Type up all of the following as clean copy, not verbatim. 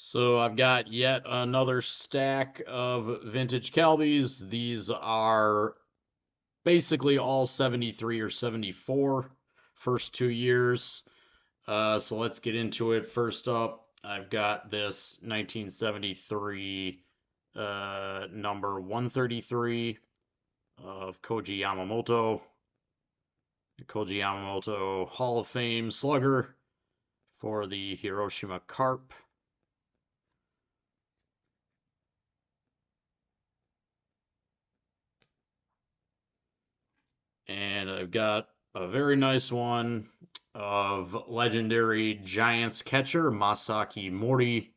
So I've got yet another stack of vintage Calbees. These are basically all 73 or 74 first 2 years. So let's get into it. First up, I've got this 1973 number 133 of Koji Yamamoto. Koji Yamamoto Hall of Fame slugger for the Hiroshima Carp. And I've got a very nice one of legendary Giants catcher Masaki Mori.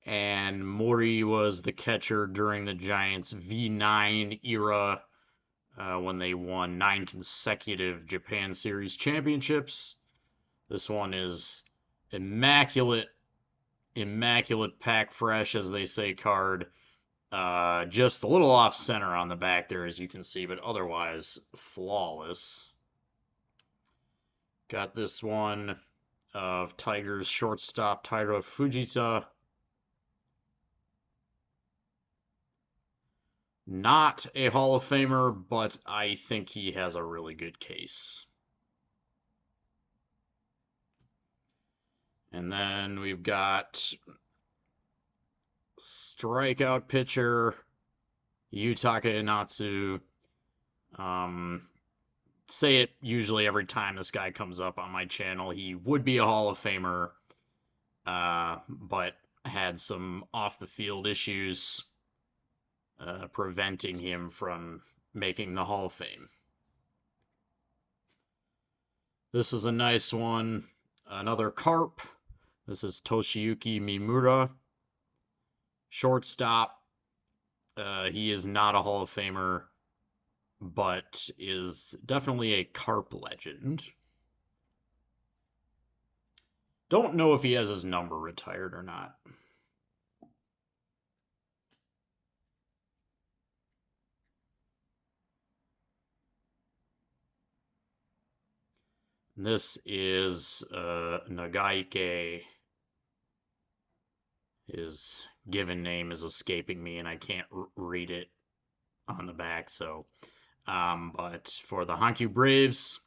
And Mori was the catcher during the Giants V9 era when they won 9 consecutive Japan Series championships. This one is immaculate, immaculate pack fresh, as they say, card. Just a little off center on the back there, as you can see, but otherwise flawless. Got this one of Tigers shortstop Taira Fujita. Not a Hall of Famer, but I think he has a really good case. And then we've got strikeout pitcher Yutaka Inatsu. Say it usually every time this guy comes up on my channel. He would be a Hall of Famer, but had some off the field issues preventing him from making the Hall of Fame. This is a nice one. Another Carp. This is Toshiyuki Mimura. Shortstop. He is not a Hall of Famer, but is definitely a Carp legend. Don't know if he has his number retired or not. This is Nagaike. His given name is escaping me, and I can't read it on the back. So, but for the Hankyu Braves,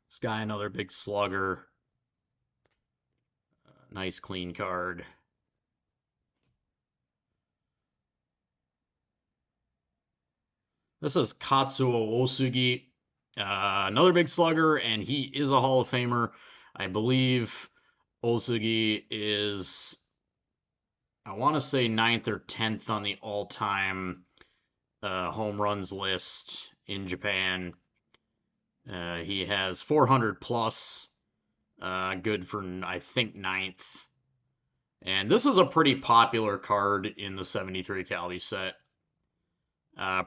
this guy another big slugger. Nice clean card. This is Katsuo Osugi. Another big slugger, and he is a Hall of Famer. I believe Osugi is, I want to say 9th or 10th on the all-time home runs list in Japan. He has 400 plus, good for, I think, 9th. And this is a pretty popular card in the 73 Calbees set.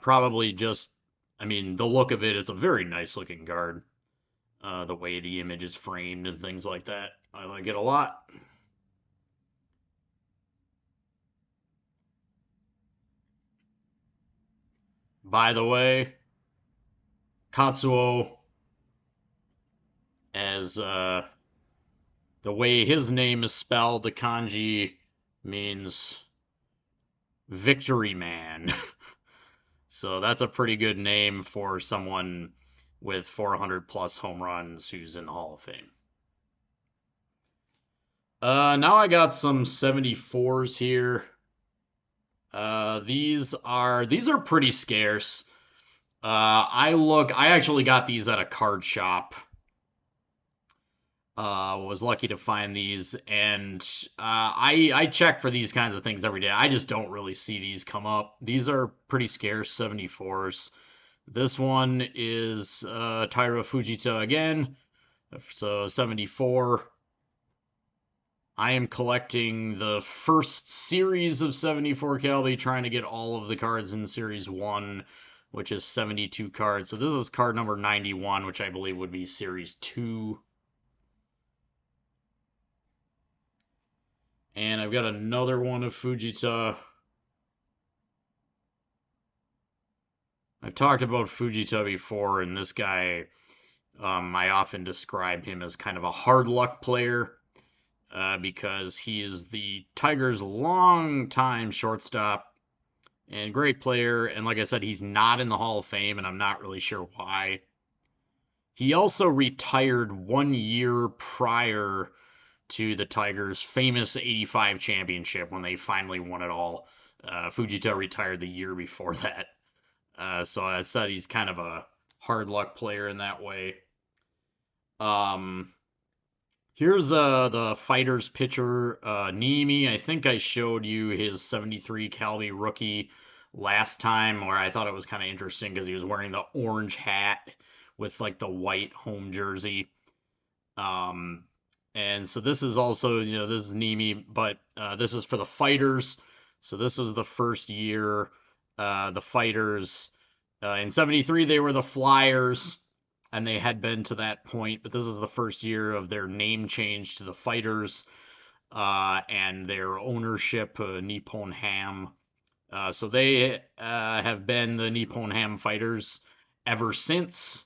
Probably just, I mean, the look of it, it's a very nice looking card. The way the image is framed and things like that. I like it a lot. By the way, Katsuo, as the way his name is spelled, the kanji means victory man. So that's a pretty good name for someone with 400 plus home runs who's in the Hall of Fame. Now I got some 74s here. These are pretty scarce. I actually got these at a card shop. Was lucky to find these, and I check for these kinds of things every day. I just don't really see these come up. These are pretty scarce 74s. This one is Taira Fujita again, so 74. I am collecting the first series of 74 Calbee, trying to get all of the cards in Series 1, which is 72 cards. So this is card number 91, which I believe would be Series 2. And I've got another one of Fujita. I've talked about Fujita before, and this guy, I often describe him as kind of a hard luck player. because he is the Tigers' longtime shortstop and great player. And like I said, he's not in the Hall of Fame, and I'm not really sure why. He also retired 1 year prior to the Tigers' famous '85 championship when they finally won it all. Fujita retired the year before that. So I said he's kind of a hard luck player in that way. Um, Here's the Fighters pitcher, Niemi. I think I showed you his 73 Calbee rookie last time, where I thought it was kind of interesting because he was wearing the orange hat with like the white home jersey. Um, and so this is also, this is Niemi, but this is for the Fighters. So this is the first year the Fighters. In 73, they were the Flyers and they had been to that point, but this is the first year of their name change to the Fighters and their ownership, Nippon Ham. So they have been the Nippon Ham Fighters ever since.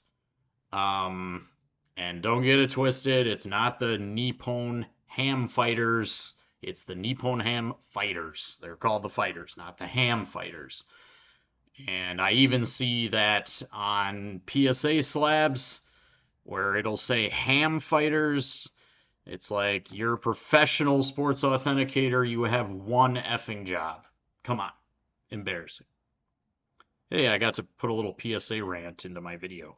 Um, and don't get it twisted, it's not the Nippon Ham Fighters, it's the Nippon Ham Fighters. They're called the Fighters, not the Ham Fighters. And I even see that on PSA slabs where it'll say ham fighters. It's like, you're a professional sports authenticator. You have one effing job. Come on. Embarrassing. Hey, I got to put a little PSA rant into my video.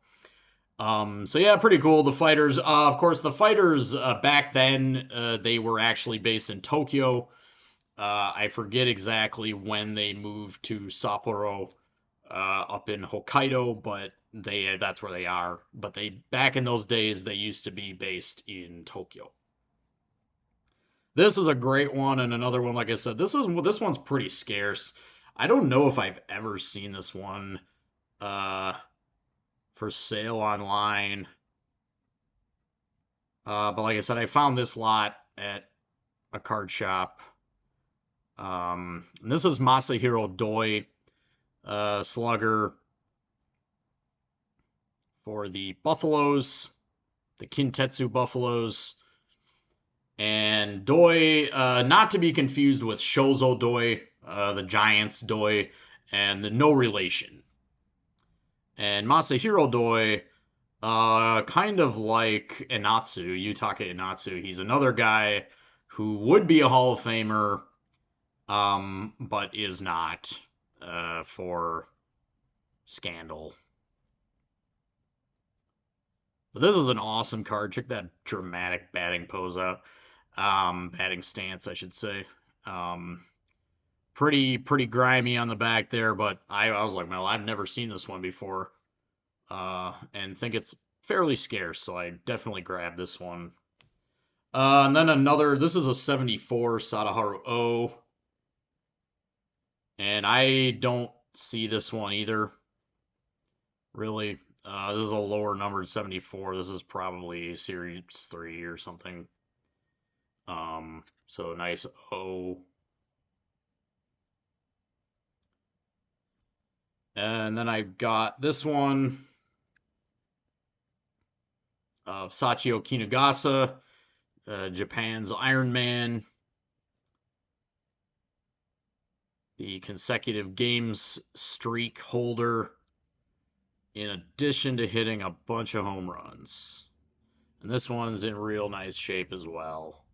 So yeah, pretty cool. The Fighters, of course, the Fighters back then, they were actually based in Tokyo. I forget exactly when they moved to Sapporo, up in Hokkaido, but that's where they are. But they back in those days they used to be based in Tokyo. This is a great one and another one. Like I said, this one's pretty scarce. I don't know if I've ever seen this one uh, for sale online. But like I said, I found this lot at a card shop. And this is Masahiro Doi, slugger for the Buffaloes, the Kintetsu Buffaloes. And Doi, not to be confused with Shozo Doi, the Giants Doi, and the no relation. And Masahiro Doi, kind of like Inatsu, Yutaka Inatsu, he's another guy who would be a Hall of Famer, but is not, for scandal. But this is an awesome card. Check that dramatic batting pose out. Batting stance, I should say. Pretty grimy on the back there, but I was like, well, I've never seen this one before, and think it's fairly scarce, so I definitely grabbed this one. And then this is a 74 Sadaharu O, and I don't see this one either, really. This is a lower numbered 74. This is probably Series 3 or something. So nice O. And then I've got this one of Sachio Kinugasa, Japan's Iron Man. The consecutive games streak holder, in addition to hitting a bunch of home runs. And this one's in real nice shape as well.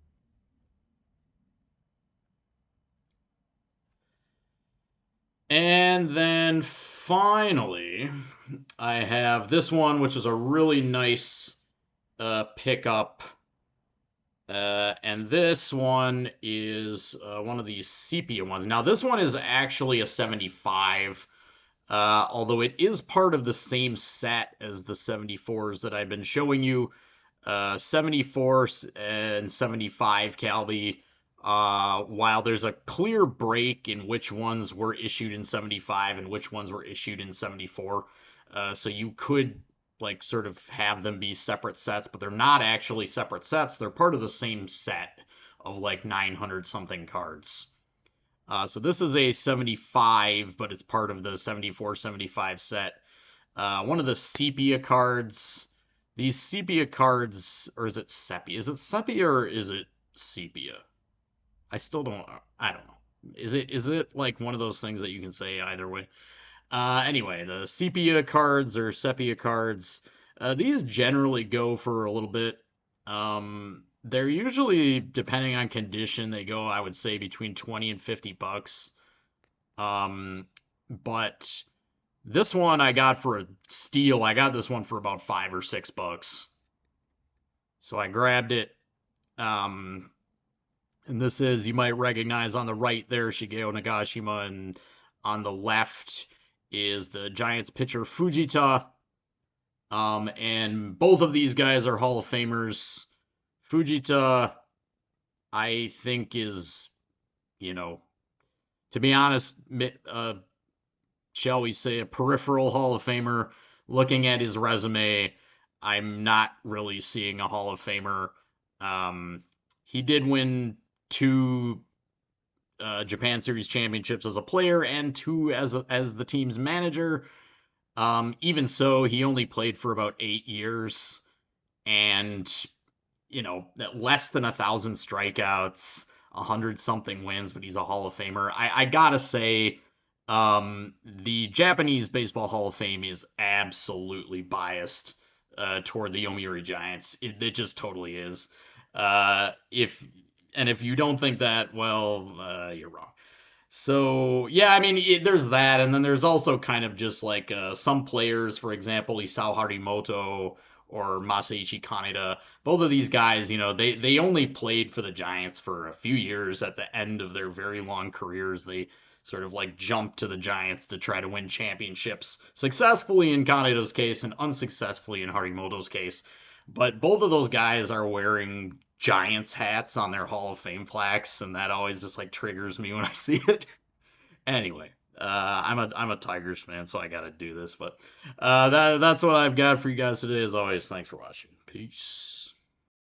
And then finally, I have this one, which is a really nice pickup. And this one is one of these sepia ones. Now, this one is actually a 75, although it is part of the same set as the 74s that I've been showing you. 74 and 75 Calbee. While there's a clear break in which ones were issued in 75 and which ones were issued in 74, so you could like sort of have them be separate sets, but they're not actually separate sets. They're part of the same set of like 900 something cards. So this is a 75, but it's part of the 74-75 set. One of the sepia cards. These sepia cards, or is it sepia? Is it sepia or is it sepia. I still don't. I don't know. Is it like one of those things that you can say either way? Anyway, the sepia cards or sepia cards, these generally go for a little bit. They're usually, depending on condition, they go, I would say, between 20 and $50. But this one I got for a steal. I got this one for about $5 or $6. So I grabbed it. Um, and this is, you might recognize on the right there, Shigeo Nagashima, and on the left is the Giants pitcher Fujita. And both of these guys are Hall of Famers. Fujita, I think, is, you know, to be honest, shall we say, a peripheral Hall of Famer. Looking at his resume, I'm not really seeing a Hall of Famer. Um, he did win two Japan Series championships as a player and two as the team's manager. Even so, he only played for about 8 years, and less than 1,000 strikeouts, 100 something wins, but he's a Hall of Famer. I gotta say, the Japanese Baseball Hall of Fame is absolutely biased toward the Yomiuri Giants. It just totally is. If you don't think that, well, you're wrong. So yeah, I mean, there's that, and then there's also kind of just like some players, for example, Isao Harimoto or Masaichi Kaneda. Both of these guys, they only played for the Giants for a few years. At the end of their very long careers, they sort of like jumped to the Giants to try to win championships, successfully in Kaneda's case and unsuccessfully in Harimoto's case. But both of those guys are wearing Giants hats on their Hall of Fame plaques, and that always just like triggers me when I see it. Anyway, I'm a Tigers fan, so I gotta do this. But that's what I've got for you guys today. As always, thanks for watching. Peace.